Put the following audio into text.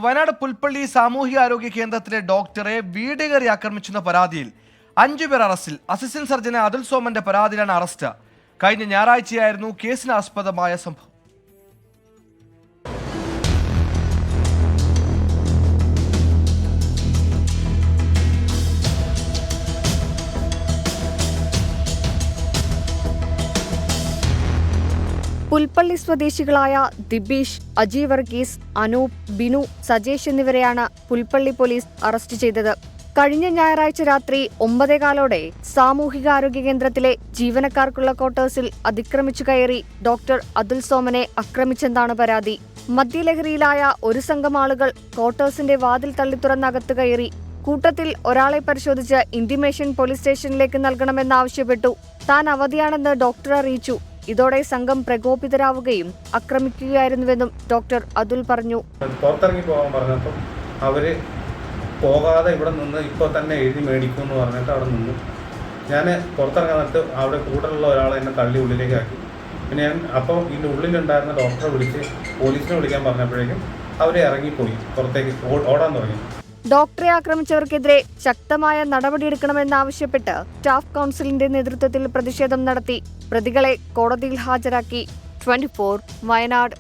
വയനാട് പുൽപ്പള്ളി സാമൂഹികാരോഗ്യ കേന്ദ്രത്തിലെ ഡോക്ടറെ വീട് കയറി ആക്രമിച്ചെന്ന പരാതിയിൽ 5 പേർ അറസ്റ്റിൽ. അസിസ്റ്റന്റ് സർജന് അതുൽ സോമന്റെ പരാതിയിലാണ് അറസ്റ്റ്. കഴിഞ്ഞ ഞായറാഴ്ചയായിരുന്നു കേസിന് ആസ്പദമായ സംഭവം. പുൽപ്പള്ളി സ്വദേശികളായ ദിബീഷ്, അജി വർഗീസ്, അനൂപ്, ബിനു, സജേഷ് എന്നിവരെയാണ് പുൽപ്പള്ളി പോലീസ് അറസ്റ്റ് ചെയ്തത്. കഴിഞ്ഞ ഞായറാഴ്ച രാത്രി 9:15 സാമൂഹികാരോഗ്യ കേന്ദ്രത്തിലെ ജീവനക്കാർക്കുള്ള ക്വാർട്ടേഴ്സിൽ അതിക്രമിച്ചു കയറി ഡോക്ടർ അതുൽ സോമനെ ആക്രമിച്ചെന്നാണ് പരാതി. മദ്യലഹരിയിലായ ഒരു സംഘം ആളുകൾ ക്വാർട്ടേഴ്സിന്റെ വാതിൽ തള്ളിത്തുറന്നകത്ത് കയറി. കൂട്ടത്തിൽ ഒരാളെ പരിശോധിച്ച് ഇന്റിമേഷൻ പോലീസ് സ്റ്റേഷനിലേക്ക് നൽകണമെന്നാവശ്യപ്പെട്ടു. താൻ അവധിയാണെന്ന് ഡോക്ടർ അറിയിച്ചു. ഇതോടെ സംഘം പ്രകോപിതരാവുകയും ആക്രമിക്കുകയായിരുന്നുവെന്നും ഡോക്ടർ അതുൽ പറഞ്ഞു. പുറത്തിറങ്ങി പോകാൻ പറഞ്ഞപ്പോൾ അവർ പോകാതെ ഇവിടെ നിന്ന് ഇപ്പോൾ തന്നെ എഴുതി മേടിക്കുമെന്ന് പറഞ്ഞിട്ട് അവിടെ നിന്നു. ഞാൻ പുറത്തിറങ്ങാനിട്ട് അവിടെ കൂടുതലുള്ള ഒരാളെ എന്നെ തള്ളി ഉള്ളിലേക്ക് ആക്കി. പിന്നെ ഞാൻ അപ്പോൾ ഇതിൻ്റെ ഉള്ളിലുണ്ടായിരുന്ന ഡോക്ടറെ വിളിച്ച് പോലീസിനെ വിളിക്കാൻ പറഞ്ഞപ്പോഴേക്കും അവർ ഇറങ്ങിപ്പോയി, പുറത്തേക്ക് ഓടാൻ തുടങ്ങി. ഡോക്ടറെ ആക്രമിച്ചവർക്കെതിരെ ശക്തമായ നടപടിയെടുക്കണമെന്നാവശ്യപ്പെട്ട് സ്റ്റാഫ് കൗൺസിലിന്റെ നേതൃത്വത്തിൽ പ്രതിഷേധം നടത്തി. പ്രതികളെ കോടതിയിൽ ഹാജരാക്കി. 24 വയനാട്.